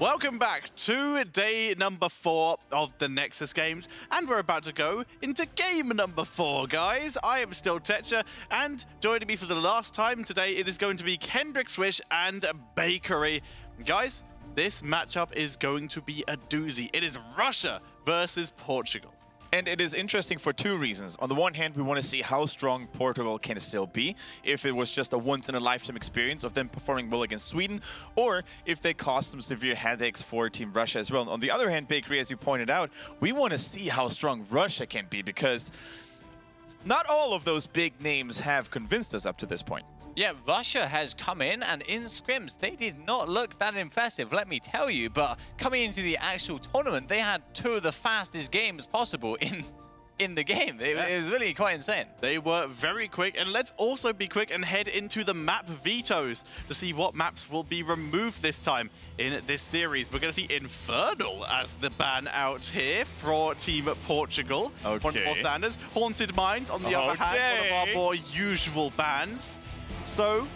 Welcome back to day number 4 of the Nexus games, and we're about to go into game number 4, guys. I am still Tetcher, and joining me for the last time today, it is going to be Kendrick Swish and Bakery. Guys, this matchup is going to be a doozy. It is Russia versus Portugal. And it is interesting for two reasons. On the one hand, we want to see how strong Portugal can still be, if it was just a once-in-a-lifetime experience of them performing well against Sweden, or if they caused some severe headaches for Team Russia as well. And on the other hand, Bakery, as you pointed out, we want to see how strong Russia can be, because not all of those big names have convinced us up to this point. Yeah, Russia has come in, and in scrims, they did not look that impressive, let me tell you. But coming into the actual tournament, they had two of the fastest games possible in the game. It was really quite insane. They were very quick, and let's also be quick and head into the map vetoes to see what maps will be removed this time in this series. We're going to see Infernal as the ban out here for Team Portugal. Okay. One more Sanders. Haunted Mines, on the other hand, one of our more usual bans. So,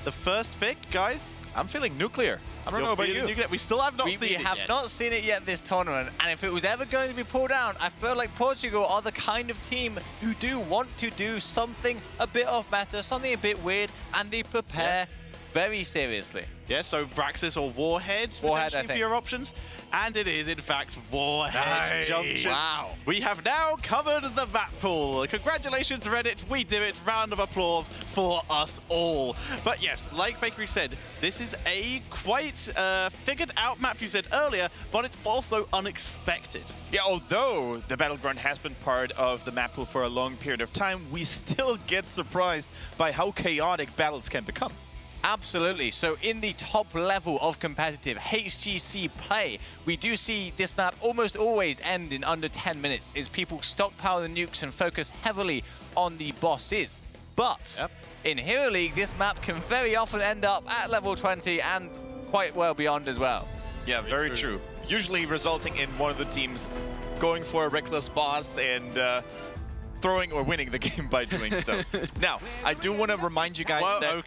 the first pick, guys. I'm feeling nuclear. I don't know about you. Nuclear. We still have not seen it yet. We have not seen it yet this tournament, and if it was ever going to be pulled down, I feel like Portugal are the kind of team who do want to do something a bit off meta, something a bit weird, and they prepare very seriously. Yeah, so Braxis or Warhead for your options. And it is, in fact, Warhead Junction. Wow. We have now covered the map pool. Congratulations, Reddit. We do it. Round of applause for us all. But yes, like Bakery said, this is a quite figured out map, you said earlier, but it's also unexpected. Yeah, although the Battleground has been part of the map pool for a long period of time, we still get surprised by how chaotic battles can become. Absolutely. So in the top level of competitive HGC play, we do see this map almost always end in under 10 minutes as people stockpile the nukes and focus heavily on the bosses. But in Hero League, this map can very often end up at level 20 and quite well beyond as well. Yeah, very true. Usually resulting in one of the teams going for a reckless boss and throwing or winning the game by doing so. Now, I do want to remind you guys that...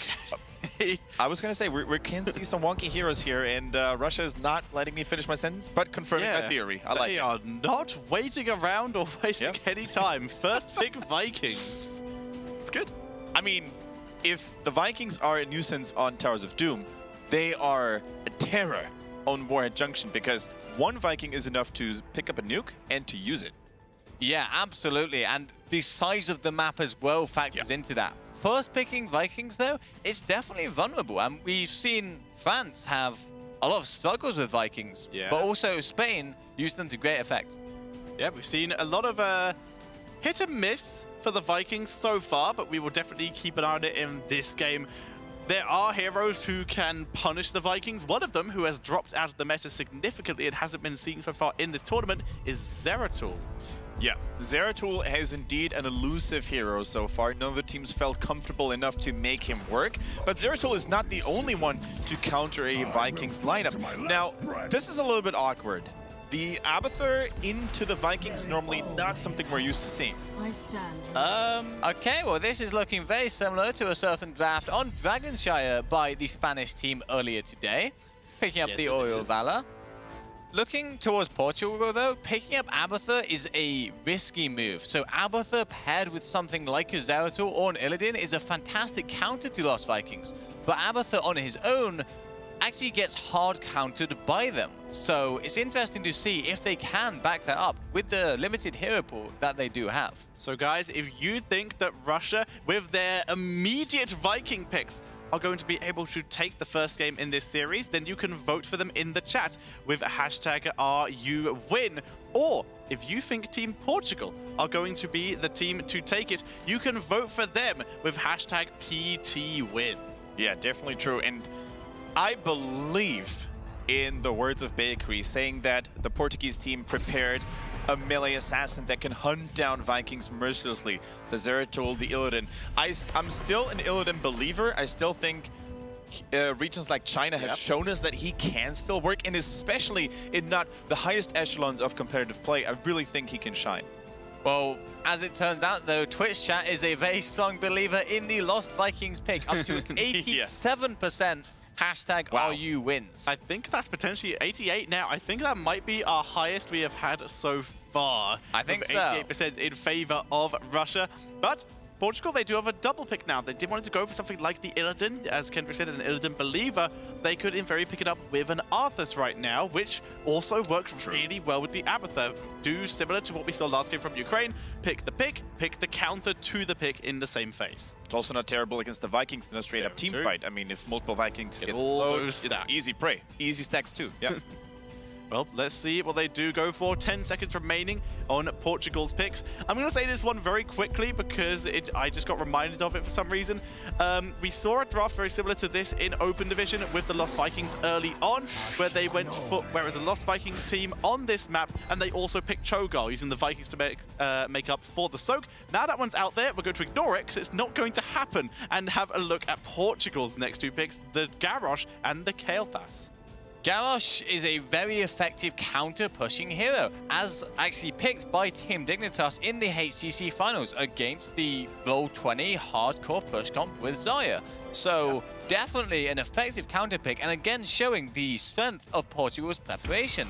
I was going to say, we can see some wonky heroes here, and Russia is not letting me finish my sentence, but confirming my theory. I like it. They are not waiting around or wasting any time. First pick Vikings. It's good. I mean, if the Vikings are a nuisance on Towers of Doom, they are a terror on Warhead Junction, because one Viking is enough to pick up a nuke and to use it. Yeah, absolutely. And the size of the map as well factors into that. First picking Vikings, though, it's definitely vulnerable. And we've seen France have a lot of struggles with Vikings, but also Spain use them to great effect. Yeah, we've seen a lot of hit and miss for the Vikings so far, but we will definitely keep an eye on it in this game. There are heroes who can punish the Vikings. One of them, who has dropped out of the meta significantly and hasn't been seen so far in this tournament, is Zeratul. Yeah, Zeratul is indeed an elusive hero so far. None of the teams felt comfortable enough to make him work. But Zeratul is not the only one to counter a Vikings lineup. Now, this is a little bit awkward. The Abathur into the Vikings normally not something we're used to seeing. Okay, well, this is looking very similar to a certain draft on Dragonshire by the Spanish team earlier today, picking up the Oriol Valor. Looking towards Portugal, though, picking up Abathur is a risky move. So Abathur paired with something like a Zeratul or an Illidan is a fantastic counter to Lost Vikings. But Abathur on his own actually gets hard countered by them. So it's interesting to see if they can back that up with the limited hero pool that they do have. So guys, if you think that Russia, with their immediate Viking picks, are going to be able to take the first game in this series, then you can vote for them in the chat with hashtag RUWin. Or if you think Team Portugal are going to be the team to take it, you can vote for them with hashtag PTWin. Yeah, definitely true. And I believe in the words of Bakery saying that the Portuguese team prepared a melee assassin that can hunt down Vikings mercilessly. The Zeratul, the Illidan. I'm still an Illidan believer. I still think regions like China have shown us that he can still work, and especially in not the highest echelons of competitive play, I really think he can shine. Well, as it turns out, though, Twitch chat is a very strong believer in the Lost Vikings pick, up to 87% Hashtag RU wins. I think that's potentially 88 now. I think that might be our highest we have had so far. I think so. 88% in favor of Russia. But Portugal, they do have a double pick now. They did want to go for something like the Illidan. As Kendrick said, an Illidan believer. They could, in theory, pick it up with an Arthas right now, which also works really well with the Abathur. Do similar to what we saw last game from Ukraine. Pick the counter to the pick in the same phase. It's also not terrible against the Vikings in a straight-up team fight. I mean, if multiple Vikings get all slowed, those it's easy prey. Easy stacks too, yeah. Well, let's see what they do go for. 10 seconds remaining on Portugal's picks. I'm going to say this one very quickly because I just got reminded of it for some reason. We saw a draft very similar to this in Open Division with the Lost Vikings early on, where they went for, whereas a Lost Vikings team on this map, and they also picked Cho'Gall, using the Vikings to make up for the soak. Now that one's out there, we're going to ignore it because it's not going to happen, and have a look at Portugal's next two picks, the Garrosh and the Kael'thas. Garrosh is a very effective counter-pushing hero, as actually picked by Team Dignitas in the HGC finals against the Roll20 hardcore push comp with Xayah. So definitely an effective counter pick, and again showing the strength of Portugal's preparation.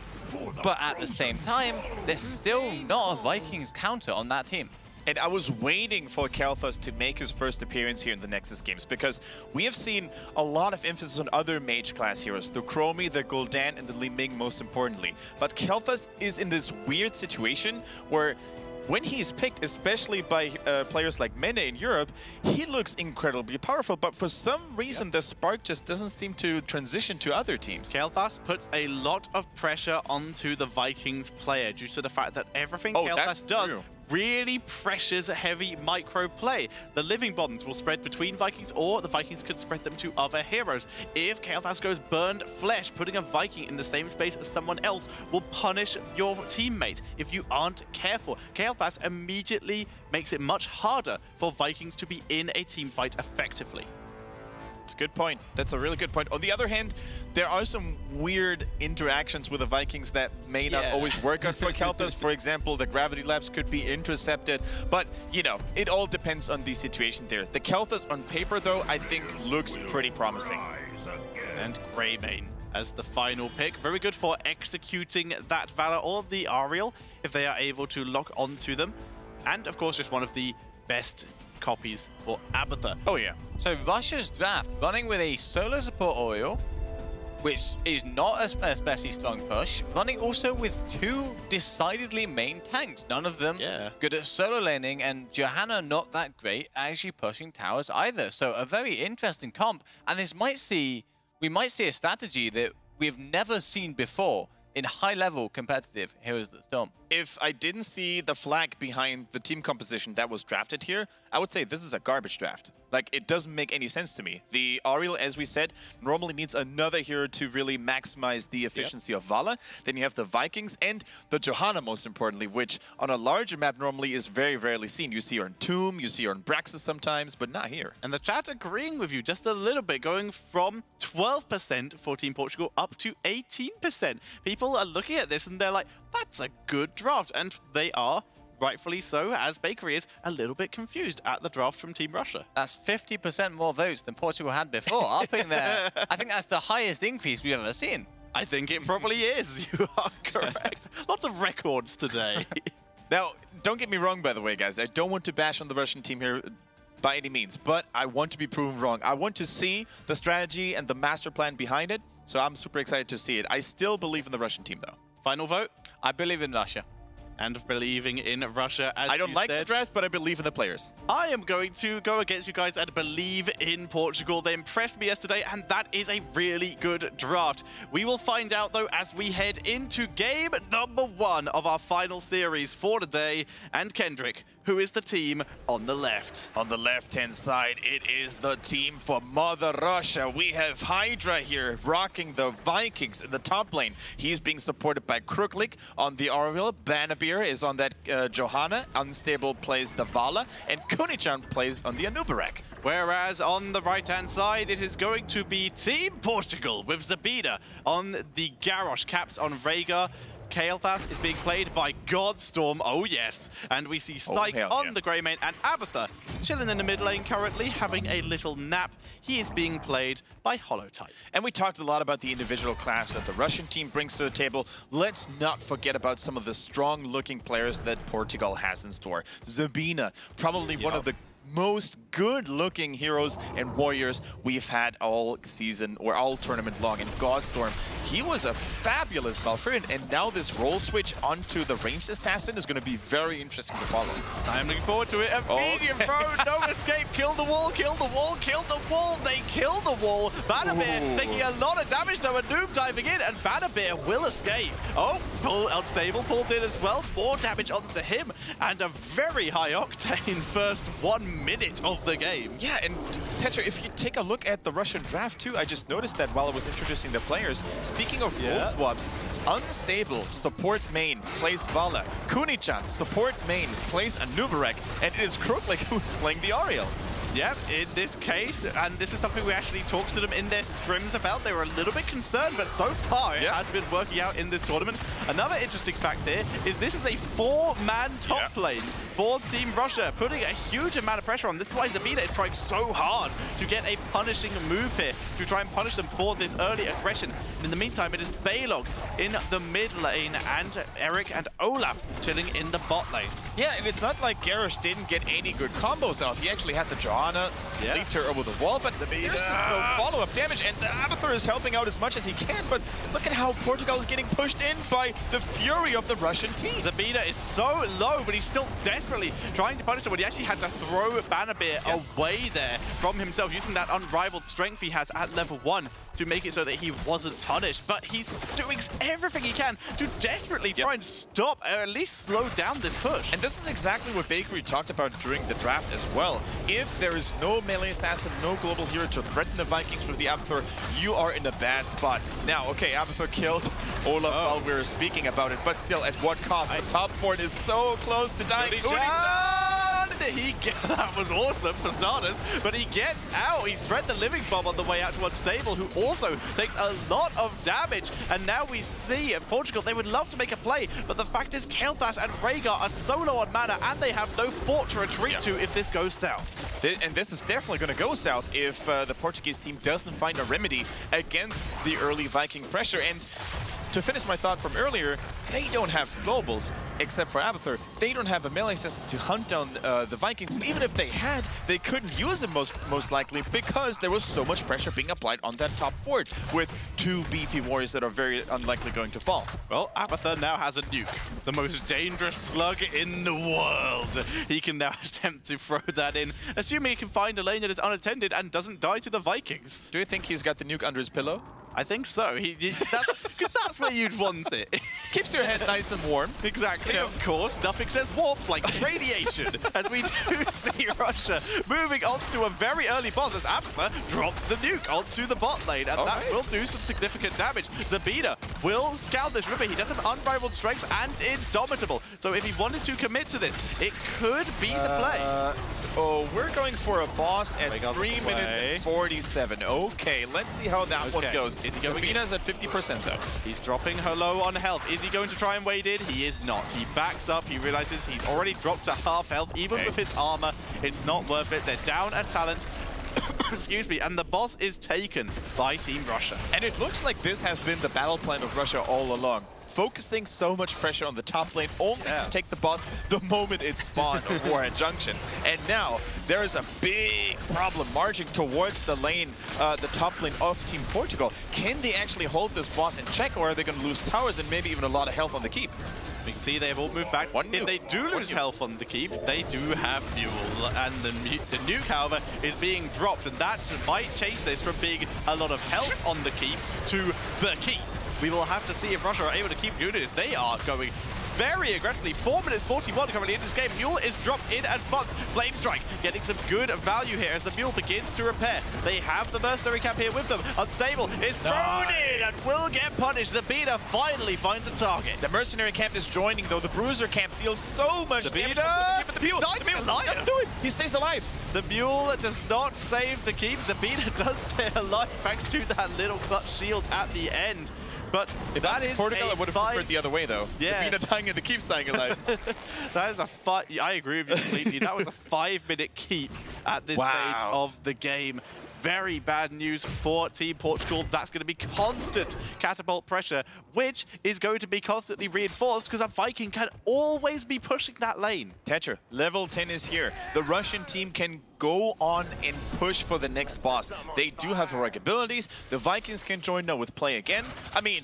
But at the same time, there's still not a Vikings counter on that team. And I was waiting for Kael'thas to make his first appearance here in the Nexus games, because we have seen a lot of emphasis on other mage class heroes, the Chromie, the Gul'dan, and the Li Ming most importantly. But Kael'thas is in this weird situation where when he's picked, especially by players like Mene in Europe, he looks incredibly powerful, but for some reason the spark just doesn't seem to transition to other teams. Kael'thas puts a lot of pressure onto the Vikings player due to the fact that everything Kael'thas does really pressures heavy micro play. The living bombs will spread between Vikings, or the Vikings could spread them to other heroes. If Kael'thas goes burned flesh, putting a Viking in the same space as someone else will punish your teammate if you aren't careful. Kael'thas immediately makes it much harder for Vikings to be in a team fight effectively. That's a good point. That's a really good point. On the other hand, there are some weird interactions with the Vikings that may not always work out for Kael'thas. For example, the gravity labs could be intercepted, but you know, it all depends on the situation there. The Kael'thas on paper, though, I think looks pretty promising. And Greymane as the final pick. Very good for executing that Valor or the Ariel if they are able to lock onto them. And of course, just one of the best copies for Abathur. Oh yeah. So Russia's draft running with a solo support Oriole, which is not a especially strong push, running also with two decidedly main tanks. None of them good at solo laning, and Johanna not that great at actually pushing towers either. So a very interesting comp, and we might see a strategy that we've never seen before in high-level competitive Heroes of the Storm. If I didn't see the flag behind the team composition that was drafted here, I would say this is a garbage draft. Like, it doesn't make any sense to me. The Ariel, as we said, normally needs another hero to really maximize the efficiency of Vala. Then you have the Vikings and the Johanna, most importantly, which on a larger map normally is very rarely seen. You see her in Tomb, you see her in Braxis sometimes, but not here. And the chat agreeing with you just a little bit, going from 12% for Team Portugal up to 18%. People are looking at this and they're like, that's a good draft. And they are, rightfully so, as Bakery is a little bit confused at the draft from Team Russia. That's 50% more votes than Portugal had before. Upping there, I think that's the highest increase we've ever seen. I think it probably is. You are correct. Lots of records today. Now, don't get me wrong, by the way, guys. I don't want to bash on the Russian team here by any means, but I want to be proven wrong. I want to see the strategy and the master plan behind it, so I'm super excited to see it. I still believe in the Russian team, though. Final vote? I believe in Russia. And believing in Russia, as I don't like the draft, but I believe in the players. I am going to go against you guys and believe in Portugal. They impressed me yesterday, and that is a really good draft. We will find out, though, as we head into game number 1 of our final series for today. And Kendrick, who is the team on the left? On the left-hand side, it is the team for Mother Russia. We have Hydra here rocking the Vikings in the top lane. He's being supported by Kruklik on the Ariel. Banabir is on that Johanna. Unstable plays the Vala. And Kunichan plays on the Anubarak. Whereas on the right-hand side, it is going to be Team Portugal with Zabina on the Garrosh, caps on Rhaegar. Kael'thas is being played by Godstorm, oh yes. And we see Syke on the Grey Mane, and Abathur chilling in the mid lane currently, having a little nap. He is being played by Holotype. And we talked a lot about the individual class that the Russian team brings to the table. Let's not forget about some of the strong-looking players that Portugal has in store. Zabina, probably one of the most good-looking heroes and warriors we've had all season or all tournament long. And Godstorm, he was a fabulous Malfurion, and now this role switch onto the ranged assassin is going to be very interesting to follow. I'm looking forward to it. Immediate throw, no escape, kill the wall, kill the wall, kill the wall. They kill the wall. Bannerbear taking a lot of damage though, and Noob diving in, and Bannerbear will escape. Oh, pull unstable, pulled in as well. More damage onto him, and a very high octane first 1 minute of the game. Yeah, and Tetra, if you take a look at the Russian draft too, I just noticed that while I was introducing the players, speaking of role swaps, Unstable, support main, plays Vala. Kunichan, support main, plays Anubarak, and it is Krooklik who's playing the Ariel. Yep, in this case, and this is something we actually talked to them in their scrims about. They were a little bit concerned, but so far it has been working out in this tournament. Another interesting fact here is this is a 4-man top lane for Team Russia, putting a huge amount of pressure on. This is why Zabina is trying so hard to get a punishing move here, to try and punish them for this early aggression. And in the meantime, it is Balog in the mid lane, and Eric and Olaf chilling in the bot lane. Yeah, and it's not like Garrosh didn't get any good combos out. He actually had the Johanna leaped her over the wall, but there's just no follow-up damage, and the Abathur is helping out as much as he can, but look at how Portugal is getting pushed in by the fury of the Russian team. Zabina is so low, but he's still desperately trying to punish him when he actually had to throw Bannerbear away there from himself, using that unrivaled strength he has at level 1 to make it so that he wasn't punished. But he's doing everything he can to desperately try and stop, or at least slow down this push. And this is exactly what Bakery talked about during the draft as well. If there is no melee assassin, no global hero to threaten the Vikings with the Abathur, you are in a bad spot. Now, okay, Abathur killed Olaf while we were speaking about it, but still, at what cost? The top fort is so close to dying. That was awesome for starters, but he gets out. He spread the living bomb on the way out to Unstable, who also takes a lot of damage. And now we see in Portugal, they would love to make a play, but the fact is Kael'thas and Rhaegar are so low on mana, and they have no fort to retreat to if this goes south. And this is definitely going to go south if the Portuguese team doesn't find a remedy against the early Viking pressure. And to finish my thought from earlier, they don't have globals, except for Abathur. They don't have a melee system to hunt down the Vikings. And even if they had, they couldn't use them most likely because there was so much pressure being applied on that top fort with 2 beefy warriors that are very unlikely going to fall. Well, Abathur now has a nuke, the most dangerous slug in the world. He can now attempt to throw that in, assuming he can find a lane that is unattended and doesn't die to the Vikings. Do you think he's got the nuke under his pillow? I think so. That's where you'd want it. Keeps your head nice and warm. Exactly. Of course, nothing says warmth like radiation. As we do see Russia moving on to a very early boss as Abathur drops the nuke onto the bot lane, and that will do some significant damage. Zabina will scout this Ripper. He does have unrivaled strength and indomitable. So if he wanted to commit to this, it could be the play. So we're going for a boss at 3 minutes and 47. Okay, let's see how that one goes. Is he going Zabina's at 50% though. He's dropping her low on health. Is he going to try and wade in? He is not. He backs up. He realizes he's already dropped to half health. Even with his armor, it's not worth it. They're down a talent. Excuse me. And the boss is taken by Team Russia. And it looks like this has been the battle plan of Russia all along. Focusing so much pressure on the top lane only to take the boss the moment it spawned on Warhead Junction. And now there is a big problem marching towards the lane, the top lane of Team Portugal. Can they actually hold this boss in check, or are they going to lose towers and maybe even a lot of health on the keep? We can see they've all moved back. If they do lose health on the keep, they do have Mule. And the nuke, however, is being dropped. And that might change this from being a lot of health on the keep to the keep. We will have to see if Russia are able to keep doing this. They are going very aggressively. 4 minutes 41 currently in this game. Mule is dropped in advance. Flame Strike getting some good value here as the Mule begins to repair. They have the Mercenary Camp here with them. Unstable is thrown in and will get punished. Zabina finally finds a target. The Mercenary Camp is joining though. The Bruiser Camp deals so much damage. But the Mule doesn't do it. He stays alive. The Mule does not save the keep. Zabina does stay alive thanks to that little clutch shield at the end. But if that is Portugal, I would have preferred the other way, though. Yeah. Sabina dying and the keep staying alive. That is I agree with you completely. That was a 5-minute keep at this stage of the game. Very bad news for Team Portugal. That's going to be constant catapult pressure, which is going to be constantly reinforced because a Viking can always be pushing that lane. Tetra, level 10 is here. The Russian team can go on and push for the next boss. They do have heroic abilities. The Vikings can join now with play again. I mean,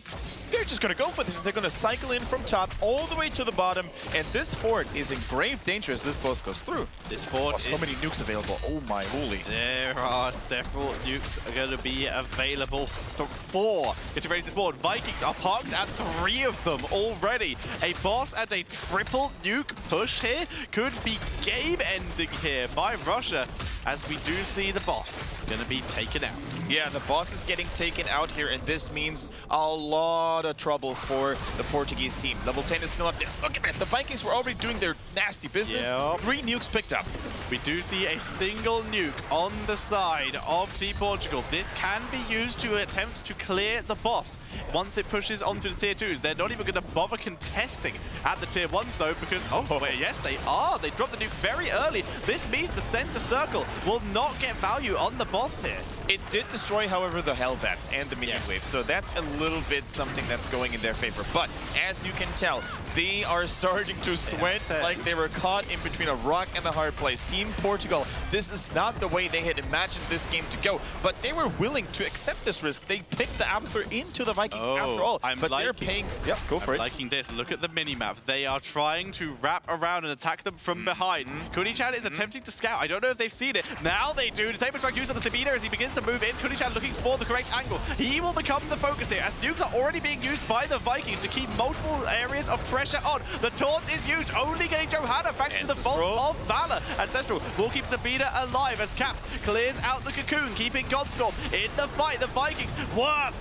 they're just going to go for this. They're going to cycle in from top all the way to the bottom, and this fort is in grave danger as this boss goes through. This fort so many nukes available. Oh my holy. There are several nukes are going to be available. 4 getting ready to spawn. Vikings are parked at 3 of them already. A boss and a triple nuke push here could be game-ending here by Russia, as we do see the boss going to be taken out. Yeah, the boss is getting taken out here, and this means a lot of trouble for the Portuguese team. Level 10 is still up there. Look at that. The Vikings were already doing their nasty business. Yep. 3 nukes picked up. We do see a single nuke on the side of Team Portugal. This can be used to attempt to clear the boss. Once it pushes onto the tier 2s, they're not even going to bother contesting at the tier 1s though, because, oh wait, yes they are. They dropped the nuke very early. This means the center circle will not get value on the boss here. It did destroy, however, the Hellbats and the minion wave, so that's a little bit something that's going in their favor. But as you can tell, they are starting to sweat like they were caught in between a rock and a hard place. Team Portugal, this is not the way they had imagined this game to go, but they were willing to accept this risk. They picked the Abathur into the Vikings after all, but they're paying... Yep, go for it. Liking this. Look at the minimap. They are trying to wrap around and attack them from behind. Kunichan is attempting to scout. I don't know if they've seen it. Now they do. The Taper Strike used on the Sabina as he begins to move in. Kunichan looking for the correct angle. He will become the focus here, as nukes are already being used by the Vikings to keep multiple areas of pressure on. The taunt is used, only getting Johanna thanks to the Bolt of Valor. Ancestral will keep Sabina alive as Caps clears out the cocoon, keeping Godstorm in the fight. The Vikings,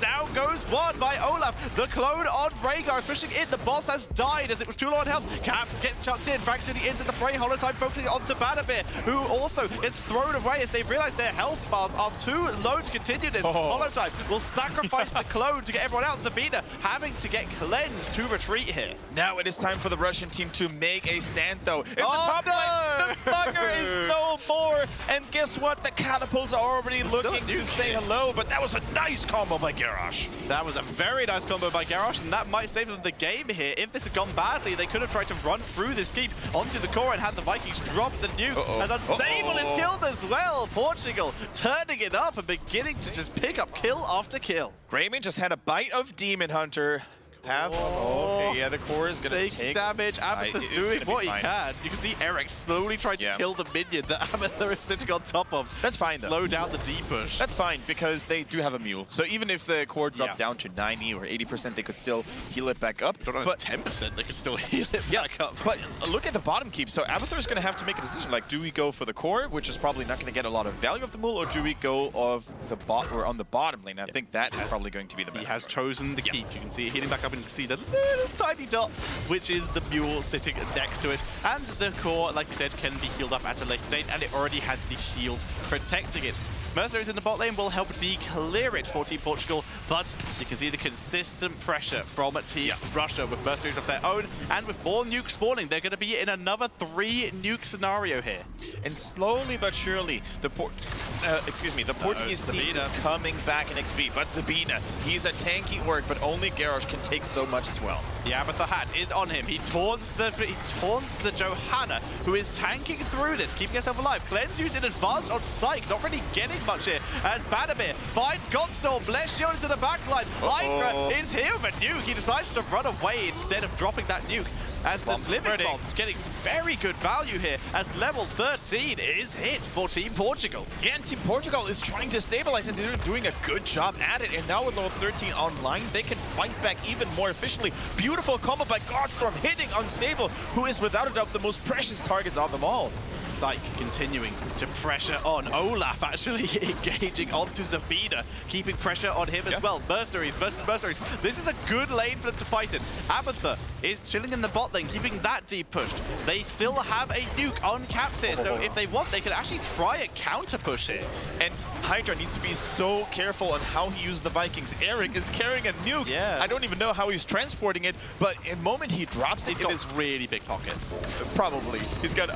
down goes one by Olaf. The clone on Rhaegar is pushing in. The boss has died as it was too low on health. Caps gets chucked in, Frank's to the ends of the fray. Holoside focusing on Tabadabir, who also is thrown away as they realize their health bars are too low to continue this. Holotide will sacrifice the clone to get everyone out. Sabina having to get cleansed to retreat here. Now it is time for the Russian team to make a stand, though. In the top lane, the Slugger is no more. And guess what? The catapults are already looking to say hello, but that was a nice combo by Garrosh. That was a very nice combo by Garrosh, and that might save them the game here. If this had gone badly, they could have tried to run through this keep onto the core and had the Vikings drop the nuke. As Unstable is killed as well. Portugal turning it up and beginning to just pick up kill after kill. Grayman just had a bite of Demon Hunter. Okay, yeah, the core is going to take damage. Abathur's doing what he can. You can see Eric slowly trying to kill the minion that Abathur is sitting on top of. That's fine, though. Slow down the D-push. That's fine, because they do have a mule. So even if the core dropped down to 90 or 80%, they could still heal it back up. But 10%, they could still heal it back up. But look at the bottom keep. So Abathur is going to have to make a decision. Like, do we go for the core, which is probably not going to get a lot of value of the mule, or do we go of the bot or on the bottom lane? I think that is probably going to be the best. He has chosen the keep. You can see it healing back up, and you can see the little tiny dot, which is the mule sitting next to it. And the core, like I said, can be healed up at a later date, and it already has the shield protecting it. Mercenaries in the bot lane will help de-clear it for Team Portugal, but you can see the consistent pressure from Team Russia with Mercenaries of their own, and with more nukes spawning, they're going to be in another 3 nuke scenario here. And slowly but surely, the Portuguese team is coming back in XP. But Sabina, he's a tanky orc, but only Garrosh can take so much as well. The Abathur hat is on him. He taunts the Johanna, who is tanking through this, keeping herself alive. Cleanse used in advance on Psych, not really getting much here, as Badabir finds Godstorm. Bless Shield into the backline. Hydra is here with a nuke. He decides to run away instead of dropping that nuke, as the Living Bomb's getting very good value here, as level 13 is hit for Team Portugal. Yeah, and Team Portugal is trying to stabilize, and they're doing a good job at it. And now with level 13 online, they can fight back even more efficiently. Beautiful combo by Godstorm, hitting Unstable, who is without a doubt the most precious targets of them all. Psych continuing to pressure on. Olaf actually engaging onto Zabina, keeping pressure on him as well. Mercenaries versus Mercenaries. This is a good lane for them to fight in. Abathur is chilling in the bot lane, keeping that deep pushed. They still have a nuke on caps here, so if they want, they can actually try a counter push here. And Hydra needs to be so careful on how he uses the Vikings. Eric is carrying a nuke. Yeah. I don't even know how he's transporting it, but the moment he drops it, He's got really big pockets. Probably. He's got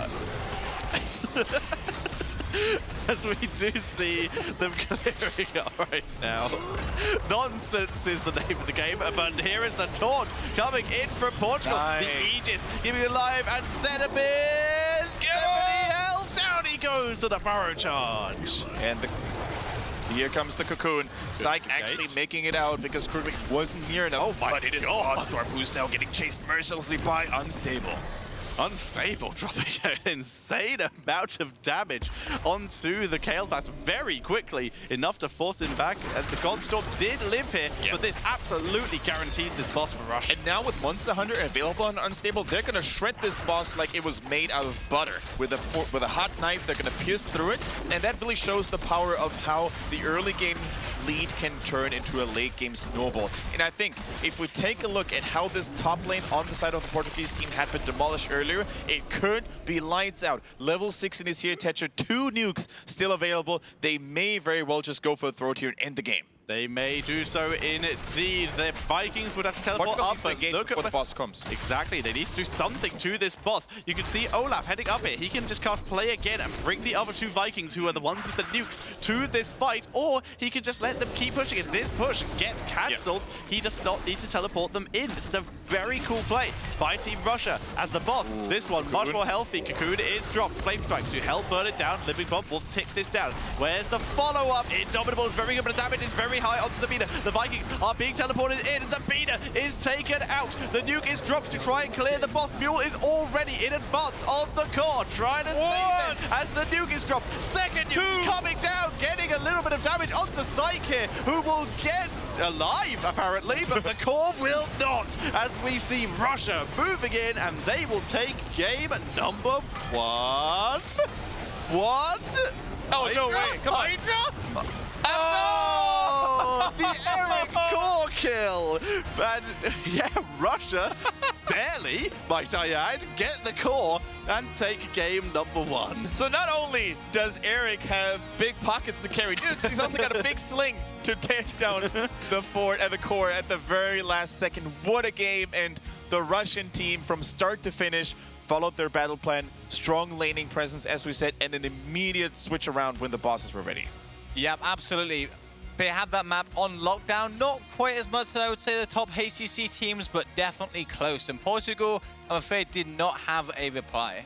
As we do see them clearing up right now. Nonsense is the name of the game, but here is the taunt coming in from Portugal. Nice. The Aegis giving it live, and Zenobin! 70 health! Down he goes to the burrow charge. And here comes the Cocoon. Psych disengage. actually making it out because Kruglik wasn't near enough. Oh my but it is God. Godstorm who's now getting chased mercilessly by Unstable. Unstable, dropping an insane amount of damage onto the Kael'thas very quickly, enough to force him back. And the Godstorm did live here, but this absolutely guarantees this boss for Rush. And now with Monster Hunter available on Unstable, they're gonna shred this boss like it was made out of butter. With a hot knife, they're gonna pierce through it, and that really shows the power of how the early game lead can turn into a late game snowball. And I think if we take a look at how this top lane on the side of the Portuguese team had been demolished earlier, it could be lights out. Level 16 is here, Tetcher. 2 nukes still available. They may very well just go for the throat here and end the game. They may do so indeed. The Vikings would have to teleport up, but look at when the boss comes. Exactly, they need to do something to this boss. You can see Olaf heading up here. He can just cast play again and bring the other 2 Vikings, who are the ones with the nukes, to this fight, or he can just let them keep pushing. If this push gets cancelled, he does not need to teleport them in. This is a very cool play by Team Russia as the boss. This one, Cocoon. much more healthy. Cocoon is dropped. Flame Strike to help burn it down. Living Bomb will tick this down. Where's the follow-up? Indomitable is very good, but the damage is very high on Zabina. The Vikings are being teleported in. Zabina is taken out. The nuke is dropped to try and clear the boss. Mule is already in advance of the core, trying to save it as the nuke is dropped. Second nuke coming down, getting a little bit of damage onto Psyche here, who will get alive, apparently, but the core will not, as we see Russia moving in, and they will take game number 1. Oh, no way. Come on. Hydra? Oh, the Eric core kill. And yeah, Russia barely, might I add, get the core and take game number 1. So not only does Eric have big pockets to carry nukes, he's also got a big sling to take down the fort and the core at the very last second. What a game, and the Russian team from start to finish followed their battle plan, strong laning presence, as we said, and an immediate switch around when the bosses were ready. Yep, absolutely. They have that map on lockdown. Not quite as much as I would say the top HCC teams, but definitely close. And Portugal, I'm afraid, did not have a reply.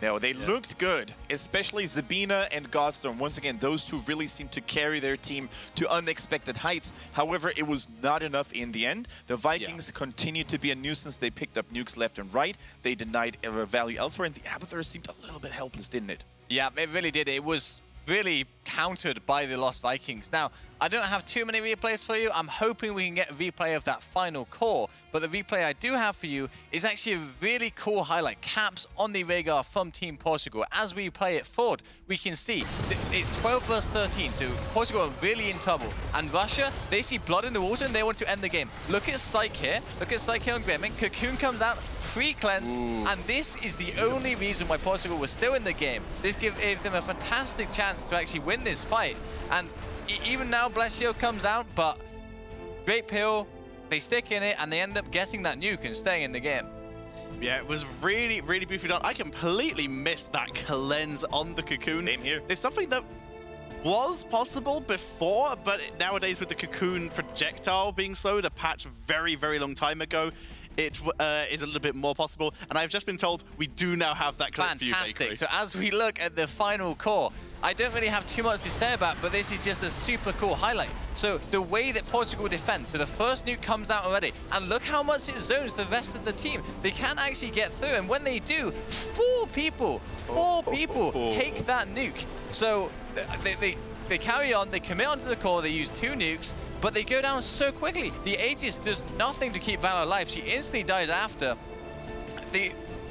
No, they looked good, especially Zabina and Godstorm. Once again, those 2 really seemed to carry their team to unexpected heights. However, it was not enough in the end. The Vikings continued to be a nuisance. They picked up nukes left and right. They denied value elsewhere, and the Abathur seemed a little bit helpless, didn't it? Yeah, it really did. It was really countered by the Lost Vikings. Now, I don't have too many replays for you. I'm hoping we can get a replay of that final core, but the replay I do have for you is actually a really cool highlight. Caps on the Rhaegar from Team Portugal. As we play it forward, we can see it's 12 versus 13, so Portugal are really in trouble. And Russia, they see blood in the water and they want to end the game. Look at Psyche here. Look at Psyche on Gremlin. Cocoon comes out, free cleanse, and this is the only reason why Portugal was still in the game. This gave them a fantastic chance to actually win this fight. And even now, Blessio comes out, but Great Pill, they stick in it, and they end up getting that nuke and staying in the game. Yeah, it was really, really beautifully done. I completely missed that cleanse on the Cocoon. Same here. It's something that was possible before, but nowadays with the Cocoon projectile being slowed, a patch very, very long time ago, it is a little bit more possible. And I've just been told we do now have that clip for you, Bakery. So as we look at the final core, I don't really have too much to say about, but this is just a super cool highlight. So the way that Portugal defends, so the first nuke comes out already, and look how much it zones the rest of the team. They can't actually get through, and when they do, 4 people take that nuke. So they carry on, they commit onto the core, they use 2 nukes, but they go down so quickly. The Aegis does nothing to keep Valor alive. She instantly dies after.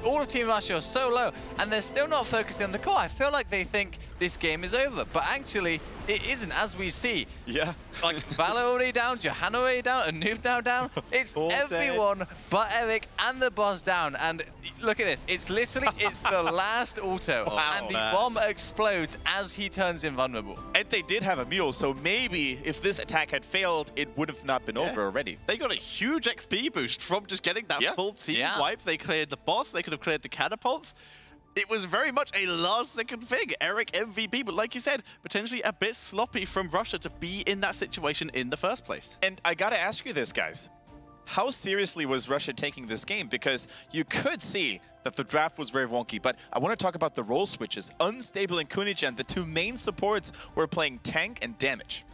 all of Team Russia are so low, and they're still not focusing on the core. I feel like they think this game is over, but actually it isn't, as we see. Yeah. Like Valor already down, Johanna already down, and Noob now down. It's everyone but Eric and the boss down. And look at this. It's literally, it's the last auto. Wow, and the bomb explodes as he turns invulnerable. And they did have a mule, so maybe if this attack had failed, it would have not been over already. They got a huge XP boost from just getting that full team wipe. They cleared the boss. They could have cleared the catapults. It was very much a last-second thing. Eric MVP, but like you said, potentially a bit sloppy from Russia to be in that situation in the first place. And I gotta ask you this, guys. How seriously was Russia taking this game? Because you could see that the draft was very wonky, but I want to talk about the role switches. Unstable and Kunigen, the two main supports, were playing tank and damage.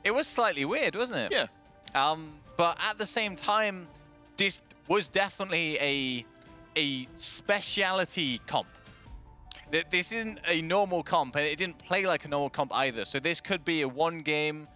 It was slightly weird, wasn't it? Yeah. But at the same time, this was definitely a speciality comp. This isn't a normal comp, and it didn't play like a normal comp either. So this could be a one game.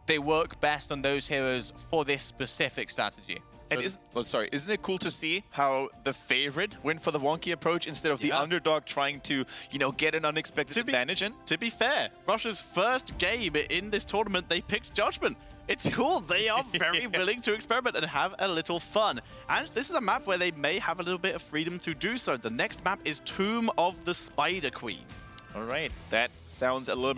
They work best on those heroes for this specific strategy. And isn't it cool to see how the favorite went for the wonky approach instead of the underdog trying to, you know, get an unexpected advantage in? To be fair, Russia's first game in this tournament, they picked Judgment. It's cool. They are very willing to experiment and have a little fun. And this is a map where they may have a little bit of freedom to do so. The next map is Tomb of the Spider Queen. All right, that sounds a little bit